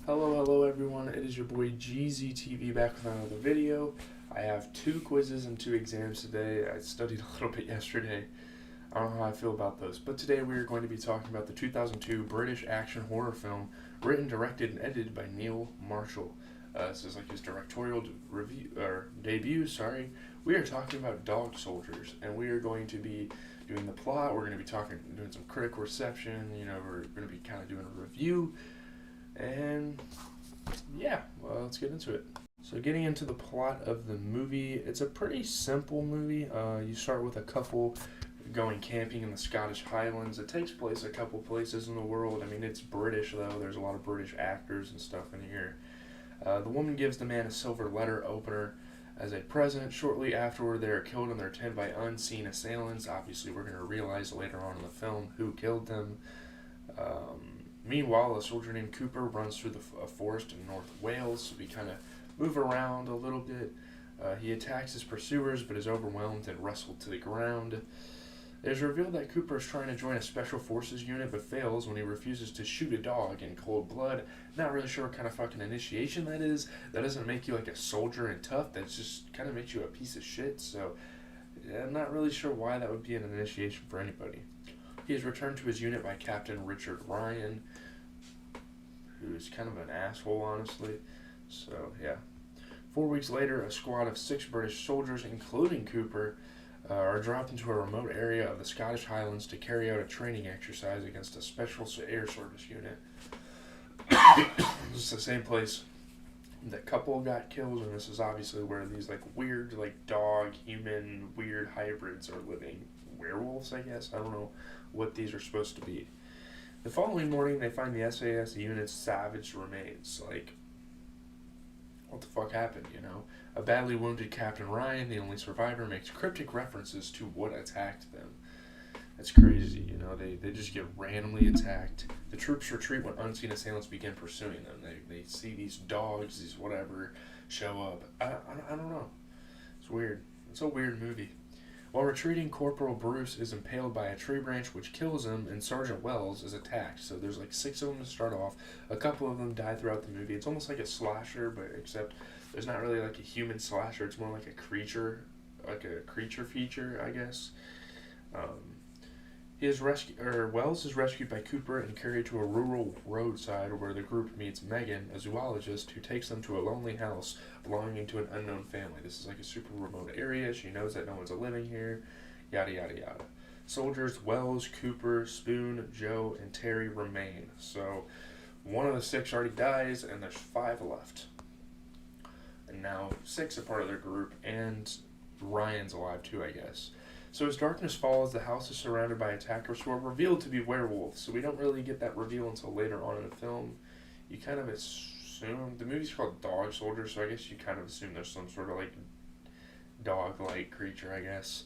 Hello everyone. It is your boy GZTV back with another video. I have 2 quizzes and 2 exams today. I studied a little bit yesterday. I don't know how I feel about those. But today we are going to be talking about the 2002 British action horror film written, directed, and edited by Neil Marshall. This is like his directorial debut. Sorry. We are talking about Dog Soldiers, and we are going to be doing the plot. We're going to be doing some critical reception. We're going to be kind of doing a review. And yeah, well, let's get into it. So, getting into the plot of the movie, it's a pretty simple movie. You start with a couple going camping in the Scottish Highlands. It takes place a couple places in the world. I mean, it's British, though. There's a lot of British actors and stuff in here. The woman gives the man a silver letter opener as a present. Shortly afterward, they are killed in their tent by unseen assailants. Obviously, we're going to realize later on in the film who killed them. Meanwhile, a soldier named Cooper runs through a forest in North Wales, so we kind of move around a little bit. He attacks his pursuers, but is overwhelmed and wrestled to the ground. It is revealed that Cooper is trying to join a special forces unit, but fails when he refuses to shoot a dog in cold blood. Not really sure what kind of fucking initiation that is. That doesn't make you like a soldier and tough. That just kind of makes you a piece of shit. So, I'm not really sure why that would be an initiation for anybody. He is returned to his unit by Captain Richard Ryan, who is kind of an asshole, honestly. So, yeah. 4 weeks later, a squad of 6 British soldiers, including Cooper, are dropped into a remote area of the Scottish Highlands to carry out a training exercise against a special air service unit. This is the same place that couple got killed, and this is obviously where these weird dog human weird hybrids are living. Werewolves, I guess. I don't know what these are supposed to be. The following morning, they find the SAS unit's savage remains. What the fuck happened, A badly wounded Captain Ryan, the only survivor, makes cryptic references to what attacked them. That's crazy, They just get randomly attacked. The troops retreat when unseen assailants begin pursuing them. They see these dogs, these whatever, show up. I don't know. It's weird. It's a weird movie. While retreating, Corporal Bruce is impaled by a tree branch, which kills him, and Sergeant Wells is attacked. So there's 6 of them to start off. A couple of them die throughout the movie. It's almost like a slasher, but except there's not really a human slasher. It's more like a creature feature, I guess. Wells is rescued by Cooper and carried to a rural roadside where the group meets Megan, a zoologist, who takes them to a lonely house belonging to an unknown family. This is a super remote area. She knows that no one's living here. Yada, yada, yada. Soldiers Wells, Cooper, Spoon, Joe, and Terry remain. So, one of the 6 already dies, and there's 5 left. And now 6 are part of their group, and Ryan's alive too, I guess. So as darkness falls, the house is surrounded by attackers who are revealed to be werewolves. So we don't really get that reveal until later on in the film. You kind of assume... The movie's called Dog Soldiers, so I guess you kind of assume there's some sort of dog-like creature, I guess.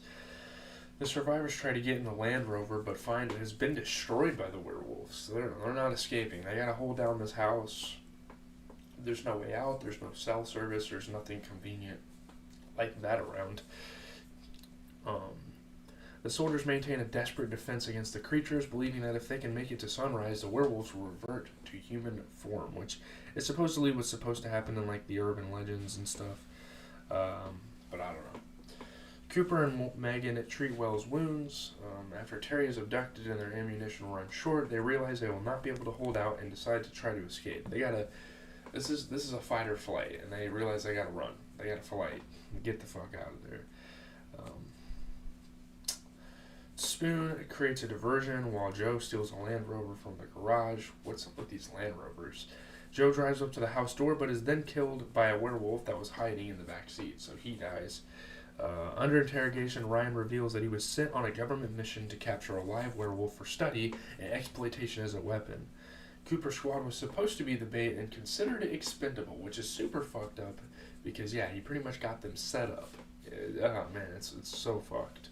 The survivors try to get in the Land Rover, but find it has been destroyed by the werewolves. So they're not escaping. They gotta hold down this house. There's no way out. There's no cell service. There's nothing convenient like that around. The soldiers maintain a desperate defense against the creatures, believing that if they can make it to sunrise, the werewolves will revert to human form, which is supposedly what's supposed to happen in the urban legends and stuff. But I don't know. Cooper and Megan treat Wells' wounds. After Terry is abducted and their ammunition runs short, they realize they will not be able to hold out and decide to try to escape. This is a fight or flight, and they realize they gotta run. They gotta flight and get the fuck out of there. Spoon creates a diversion while Joe steals a Land Rover from the garage. What's up with these Land Rovers? Joe drives up to the house door but is then killed by a werewolf that was hiding in the back seat, so he dies. Under interrogation, Ryan reveals that he was sent on a government mission to capture a live werewolf for study and exploitation as a weapon. Cooper's squad was supposed to be the bait and considered expendable, which is super fucked up because, yeah, he pretty much got them set up. Oh, man, it's so fucked.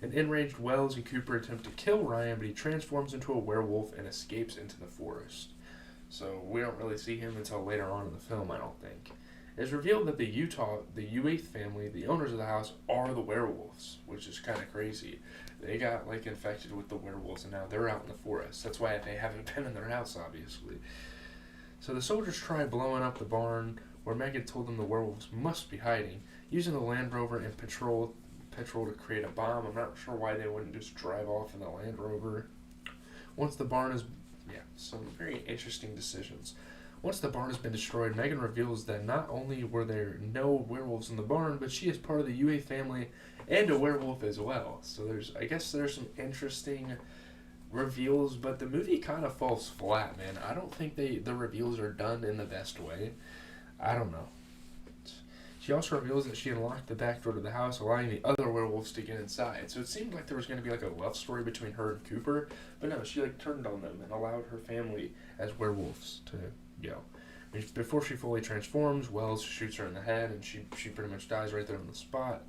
An enraged Wells and Cooper attempt to kill Ryan, but he transforms into a werewolf and escapes into the forest. So we don't really see him until later on in the film, I don't think. It is revealed that the U8 family, the owners of the house, are the werewolves, which is kind of crazy. They got infected with the werewolves, and now they're out in the forest. That's why they haven't been in their house, obviously. So the soldiers try blowing up the barn where Megan told them the werewolves must be hiding, using the Land Rover and petrol to create a bomb. I'm not sure why they wouldn't just drive off in the Land Rover. Once the barn is... Yeah, some very interesting decisions. Once the barn has been destroyed, Megan reveals that not only were there no werewolves in the barn, but she is part of the Yue family and a werewolf as well. So I guess there's some interesting reveals, but the movie kind of falls flat, man. I don't think the reveals are done in the best way. I don't know. She also reveals that she unlocked the back door to the house, allowing the other werewolves to get inside. So it seemed like there was going to be like a love story between her and Cooper, but no, she like turned on them and allowed her family as werewolves to go. Before she fully transforms, Wells shoots her in the head, and she pretty much dies right there on the spot.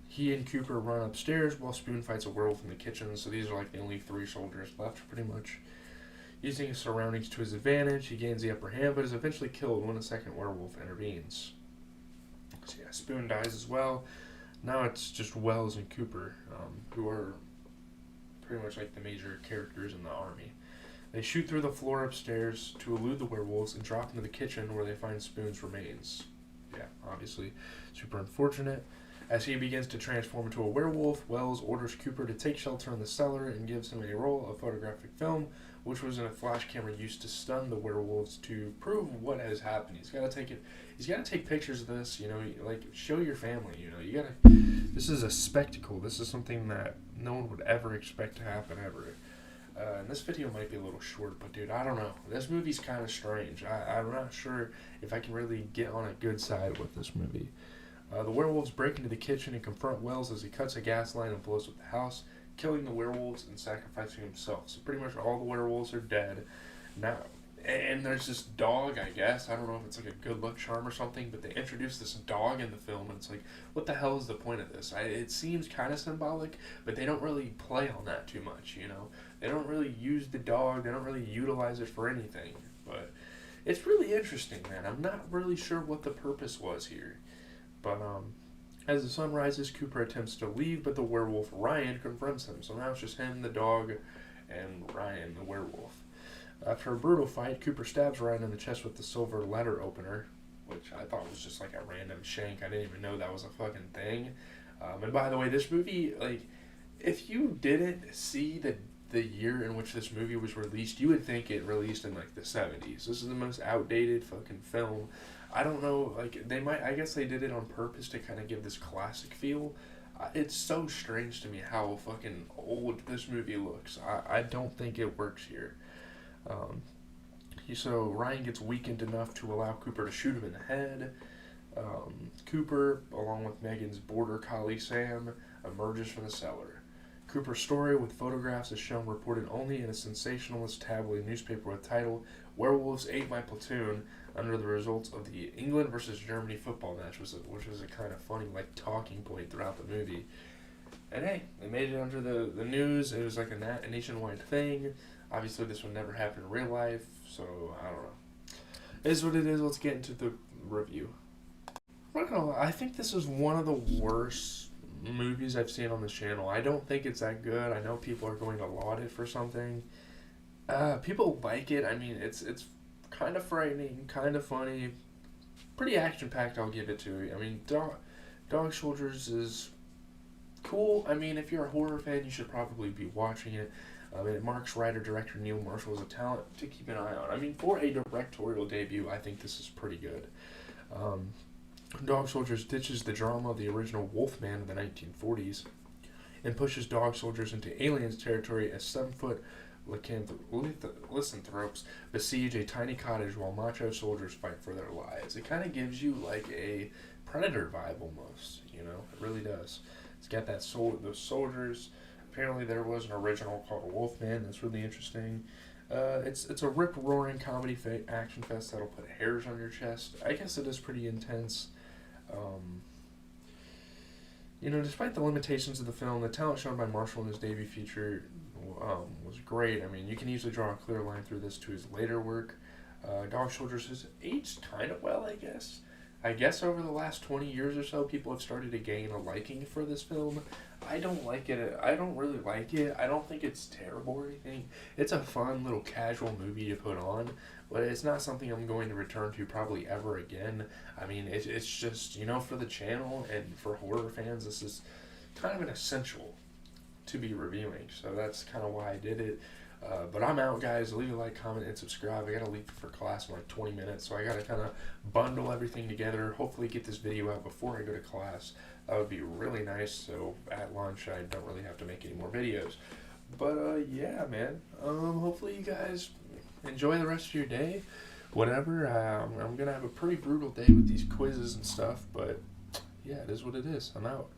He and Cooper run upstairs while Spoon fights a werewolf in the kitchen. So these are like the only 3 soldiers left, pretty much. Using his surroundings to his advantage, he gains the upper hand, but is eventually killed when a second werewolf intervenes. So yeah, Spoon dies as well. Now it's just Wells and Cooper, who are pretty much like the major characters in the army. They shoot through the floor upstairs to elude the werewolves and drop into the kitchen where they find Spoon's remains. Yeah, obviously super unfortunate. As he begins to transform into a werewolf, Wells orders Cooper to take shelter in the cellar and gives him a roll of photographic film, which was in a flash camera used to stun the werewolves to prove what has happened. He's got to take pictures of this, like show your family, this is a spectacle. This is something that no one would ever expect to happen ever. And this video might be a little short, but dude, I don't know. This movie's kind of strange. I'm not sure if I can really get on a good side with this movie. The werewolves break into the kitchen and confront Wells as he cuts a gas line and blows up the house, killing the werewolves and sacrificing himself. So pretty much all the werewolves are dead. Now, and there's this dog, I guess. I don't know if it's like a good luck charm or something, but they introduce this dog in the film, and it's like, what the hell is the point of this? It seems kind of symbolic, but they don't really play on that too much, They don't really use the dog. They don't really utilize it for anything. But it's really interesting, man. I'm not really sure what the purpose was here. But as the sun rises, Cooper attempts to leave, but the werewolf Ryan confronts him. So now it's just him, the dog, and Ryan, the werewolf. After a brutal fight, Cooper stabs Ryan in the chest with the silver letter opener, which I thought was just like a random shank. I didn't even know that was a fucking thing. And by the way, this movie, like, if you didn't see the year in which this movie was released, you would think it released in like the 70s. This is the most outdated fucking film. I don't know, like, I guess they did it on purpose to kind of give this classic feel. It's so strange to me how fucking old this movie looks. I don't think it works here. So Ryan gets weakened enough to allow Cooper to shoot him in the head. Cooper, along with Megan's border collie Sam, emerges from the cellar. Cooper's story with photographs is shown reported only in a sensationalist tabloid newspaper with title "Werewolves Ate My Platoon" under the results of the England versus Germany football match, which was a kind of funny like talking point throughout the movie. And hey, they made it under the news. It was like a nationwide thing. Obviously, this would never happen in real life, so I don't know. It is what it is. Let's get into the review. I'm not gonna lie, I think this is one of the worst movies I've seen on this channel. I don't think it's that good. I know people are going to laud it for something. People like it. I mean, it's kind of frightening, kind of funny, pretty action-packed, I'll give it to you. I mean, Dog Soldiers is cool. I mean, if you're a horror fan, you should probably be watching it. Mark's writer-director Neil Marshall is a talent to keep an eye on. I mean, for a directorial debut, I think this is pretty good. Dog Soldiers ditches the drama of the original Wolfman of the 1940s and pushes Dog Soldiers into aliens territory as 7-foot lycanthropes besiege a tiny cottage while macho soldiers fight for their lives. It kind of gives you like a Predator vibe almost, It really does. It's got that those soldiers. Apparently there was an original called Wolfman that's really interesting. It's a rip-roaring comedy action fest that'll put hairs on your chest. I guess it is pretty intense. Despite the limitations of the film, the talent shown by Marshall in his debut feature was great. I mean, you can easily draw a clear line through this to his later work. Dog Soldiers has aged kind of well, I guess. I guess over the last 20 years or so, people have started to gain a liking for this film. I don't like it. I don't really like it. I don't think it's terrible or anything. It's a fun little casual movie to put on, but it's not something I'm going to return to probably ever again. I mean, it's just, for the channel and for horror fans, this is kind of an essential to be reviewing. So that's kind of why I did it. But I'm out, guys. Leave a like, comment, and subscribe. I got to leave for class in like 20 minutes, so I got to kind of bundle everything together. Hopefully get this video out before I go to class. That would be really nice, so at lunch I don't really have to make any more videos. But, yeah, man. Hopefully you guys enjoy the rest of your day. Whatever. I'm going to have a pretty brutal day with these quizzes and stuff, but, yeah, it is what it is. I'm out.